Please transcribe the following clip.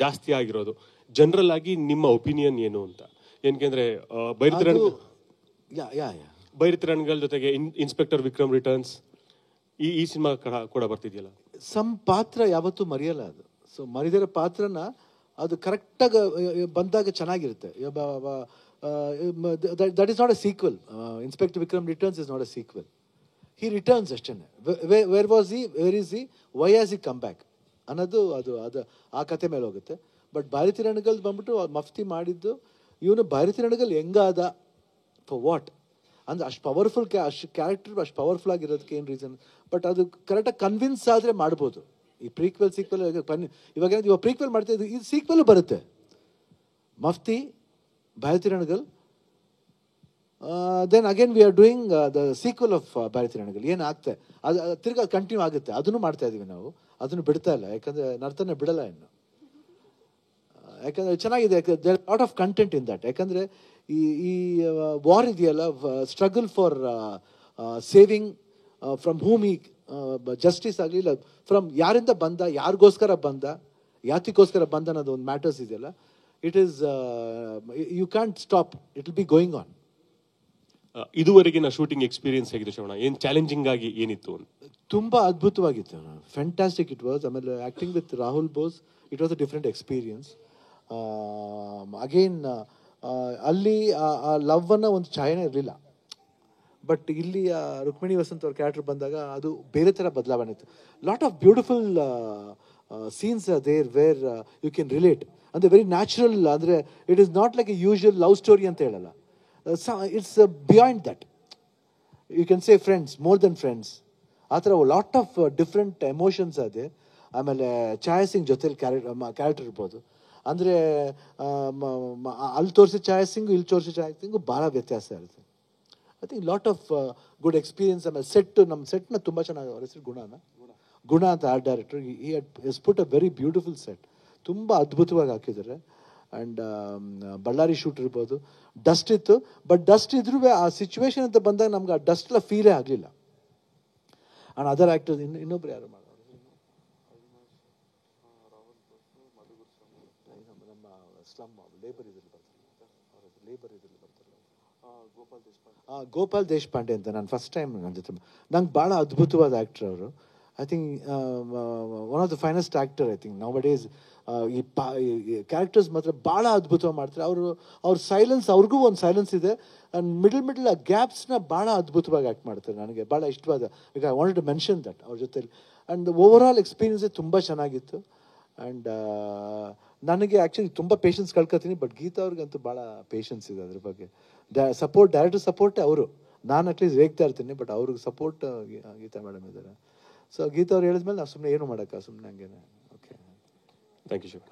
ಜಾಸ್ತಿ ಆಗಿರೋದು. ಜನರಲ್ ಆಗಿ ನಿಮ್ಮ ಒಪಿನಿಯನ್ ಏನು ಅಂತ? ಏನಕೆಂದ್ರೆ ಬೈರತಿರಣಗಳ ಜೊತೆಗೆ ಇನ್ಸ್ಪೆಕ್ಟರ್ ವಿಕ್ರಮ್ ರಿಟರ್ನ್ಸ್ ಈ ಸಿನಿಮಾ ಕೂಡ ಬರ್ತಿದೆಯಲ್ಲ, ಸಮ್ ಪಾತ್ರ ಯಾವತ್ತೂ ಮರೆಯಲ್ಲ ಅದು. ಸೊ ಮರಿದಿರೋ ಪಾತ್ರನ ಅದು ಕರೆಕ್ಟಾಗಿ ಬಂದಾಗ ಚೆನ್ನಾಗಿರುತ್ತೆ. That is not a sequel. Inspector Vikram returns is not a sequel. He returns ಅಷ್ಟೇ. Where was he, where is he, why has he come back ಅನ್ನೋದು ಅದು ಆ ಕತೆ ಮೇಲೆ ಹೋಗುತ್ತೆ. ಬಟ್ ಭಾರತಿರಣಗಲ್ ಬಂದ್ಬಿಟ್ಟು ಮಫ್ತಿ ಮಾಡಿದ್ದು ಇವನು ಭಾರತಿರಣಗಲ್ ಹೆಂಗಾದ, ಫಾರ್ ವಾಟ್ ಅಂದರೆ ಅಷ್ಟು ಪವರ್ಫುಲ್ ಅಷ್ಟು ಕ್ಯಾರೆಕ್ಟರ್ ಅಷ್ಟು ಪವರ್ಫುಲ್ ಆಗಿರೋದಕ್ಕೆ ಏನು ರೀಸನ್. ಬಟ್ ಅದು ಕರೆಕ್ಟಾಗಿ ಕನ್ವಿನ್ಸ್ ಆದರೆ ಮಾಡ್ಬೋದು. ಈ ಪ್ರೀಕ್ವೆಲ್ ಸೀಕ್ವೆಲ್ ಇವಾಗ ಪ್ರೀಕ್ವೆಲ್ ಮಾಡ್ತಾ ಇದ್ದು, ಇದು ಸೀಕ್ವೆಲ್ ಬರುತ್ತೆ. Mufti, Bhairathi Ranagal, then again we are doing the sequel of Bhairathi Ranagal. ಏನು ಆಗ್ತದೆ ಅದು ತಿರ್ಗಾ ಕಂಟಿನ್ಯೂ ಆಗುತ್ತೆ. ಅದನ್ನು ಮಾಡ್ತಾ ಇದೀವಿ ನಾವು, ಅದನ್ನು ಬಿಡ್ತಾ ಇಲ್ಲ. ಯಾಕಂದರೆ ನರ್ತನ ಬಿಡಲ್ಲ ಇನ್ನು. ಯಾಕಂದರೆ ಚೆನ್ನಾಗಿದೆ. There lot of content in that. ಯಾಕಂದರೆ ಈ ವಾರ್ ಇದೆಯಲ್ಲ, struggle for saving from whom ಈ ಜಸ್ಟಿಸ್ ಆಗಲಿಲ್ಲ, ಫ್ರಮ್ ಯಾರಿಂದ ಬಂದ, ಯಾರಿಗೋಸ್ಕರ ಬಂದ, ಯಾತಿಗೋಸ್ಕರ ಬಂದ ಅನ್ನೋದು ಒಂದು ಮ್ಯಾಟರ್ಸ್ ಇದೆಯಲ್ಲ. It is you can't stop, it will be going on. ಇದುವರೆಗಿನ ಶೂಟಿಂಗ್ ಎಕ್ಸ್ಪೀರಿಯನ್ಸ್ ಹೇಗಿದೆ ಶ್ರವಣ? ಏನು ಚಾಲೆಂಜಿಂಗ್ ಆಗಿ ಏನಿತ್ತು? ತುಂಬ ಅದ್ಭುತವಾಗಿತ್ತು, ಫ್ಯಾಂಟಾಸ್ಟಿಕ್ ಇಟ್ ವಾಸ್. ಆಮೇಲೆ acting with Rahul Bose, it was a different experience. Again ಅಲ್ಲಿ ಆ ಲವ್ವನ್ನು ಒಂದು ಛಾಯೆನೇ ಇರಲಿಲ್ಲ. ಬಟ್ ಇಲ್ಲಿ ರುಕ್ಮಿಣಿ ವಸಂತ್ ಅವ್ರ ಕ್ಯಾರೆಕ್ಟರ್ ಬಂದಾಗ ಅದು ಬೇರೆ ಥರ ಬದಲಾವಣೆ ಇತ್ತು. Lot of beautiful scenes there where you can relate. ಅಂದರೆ ವೆರಿ ನ್ಯಾಚುರಲ್. ಅಂದರೆ it is not like a usual love story ಅಂತ ಹೇಳಲ್ಲ. It's beyond that. You can say friends, more than friends. ಆ ಥರ ಲಾಟ್ ಆಫ್ ಡಿಫ್ರೆಂಟ್ ಎಮೋಷನ್ಸ್ ಅದೇ. ಆಮೇಲೆ ಛಾಯಾ ಸಿಂಗ್ ಜೊತೆಲಿ character ಇರ್ಬೋದು. ಅಂದರೆ ಅಲ್ಲಿ ತೋರಿಸಿ ಛಾಯಾ ಸಿಂಗು, ಇಲ್ಲಿ ತೋರಿಸಿ ಛಾಯಾ ಸಿಂಗು ಭಾಳ ವ್ಯತ್ಯಾಸ ಇರುತ್ತೆ. I think lot of good experience. ಆಮೇಲೆ ನಮ್ಮ ಸೆಟ್ನ ತುಂಬ ಚೆನ್ನಾಗಿ, ಅವ್ರ ಹೆಸರು ಗುಣ ಅಂತ ಆರ್ಟ್ ಡೈರೆಕ್ಟರ್. ಈ ಹಸ್ ಪುಟ್ ಅ ವೆರಿ ಬ್ಯೂಟಿಫುಲ್ ಸೆಟ್. ತುಂಬ ಅದ್ಭುತವಾಗಿ ಹಾಕಿದ್ದಾರೆ. ಆ್ಯಂಡ್ ಬಳ್ಳಾರಿ ಶೂಟ್ ಇರ್ಬೋದು. ಡಸ್ಟ್ ಇತ್ತು, ಬಟ್ ಡಸ್ಟ್ ಇದ್ರೂ ಆ ಸಿಚುವೇಶನ್ ಅಂತ ಬಂದಾಗ ನಮ್ಗೆ ಆ ಡಸ್ಟ್ ಎಲ್ಲ ಫೀಲೇ ಆಗಲಿಲ್ಲ. ಆ್ಯಂಡ್ ಅದರ್ ಆ್ಯಕ್ಟರ್ಸ್ ಇನ್ನೊಬ್ರು ಯಾರು ಮಾಡೋರು, ನಮ್ಮ ಸ್ಲಮ್ ಲೇಬರ್ ಇದ್ರಲ್ಲಿ ಬರ್ತಾರೆ, ಗೋಪಾಲ್ ದೇಶಪಾಂಡೆ ಅಂತ. ನಾನು ಫಸ್ಟ್ ಟೈಮ್ ನನ್ನ ಜೊತೆ, ನಂಗೆ ಭಾಳ ಅದ್ಭುತವಾದ ಆ್ಯಕ್ಟರ್ ಅವರು. I think one of the finest actor. I think now days ಈ ಕ್ಯಾರೆಕ್ಟರ್ಸ್ ಮಾತ್ರ ಭಾಳ ಅದ್ಭುತವಾಗಿ ಮಾಡ್ತಾರೆ. ಅವ್ರ ಸೈಲೆನ್ಸ್, ಅವ್ರಿಗೂ ಒಂದು ಸೈಲೆನ್ಸ್ ಇದೆ. ಆ್ಯಂಡ್ ಮಿಡಲ್ ಆ ಗ್ಯಾಪ್ಸ್ನ ಭಾಳ ಅದ್ಭುತವಾಗಿ ಆ್ಯಕ್ಟ್ ಮಾಡ್ತಾರೆ. ನನಗೆ ಭಾಳ ಇಷ್ಟವಾದ, ಈಗ I wanted to mention that ಅವ್ರ ಜೊತೆಲಿ. ಆ್ಯಂಡ್ ಓವರ್ ಆಲ್ ಎಕ್ಸ್ಪೀರಿಯನ್ಸೇ ತುಂಬ ಚೆನ್ನಾಗಿತ್ತು. ಆ್ಯಂಡ್ ನನಗೆ ಆ್ಯಕ್ಚುಲಿ ತುಂಬ ಪೇಷನ್ಸ್ ಕಳ್ಕೊತೀನಿ, ಬಟ್ ಗೀತಾ ಅವ್ರಿಗಂತೂ ಭಾಳ ಪೇಷನ್ಸ್ ಇದೆ ಅದ್ರ ಬಗ್ಗೆ. ಡೈರೆಕ್ಟರ್ ಸಪೋರ್ಟೇ ಅವರು. ನಾನು ಅಟ್ಲೀಸ್ಟ್ ರೇಗ್ತಾ ಇರ್ತೀನಿ, ಬಟ್ ಅವ್ರಿಗೆ ಸಪೋರ್ಟ್ ಗೀತಾ ಮೇಡಮ್ ಇದ್ದಾರೆ. ಸೊ ಗೀತಾ ಅವ್ರು ಹೇಳಿದ್ಮೇಲೆ ನಾವು ಸುಮ್ಮನೆ ಏನು ಮಾಡೋಕ್ಕ, ಸುಮ್ಮನೆ ಹಂಗೇನೆ. Okay, thank you Shiva.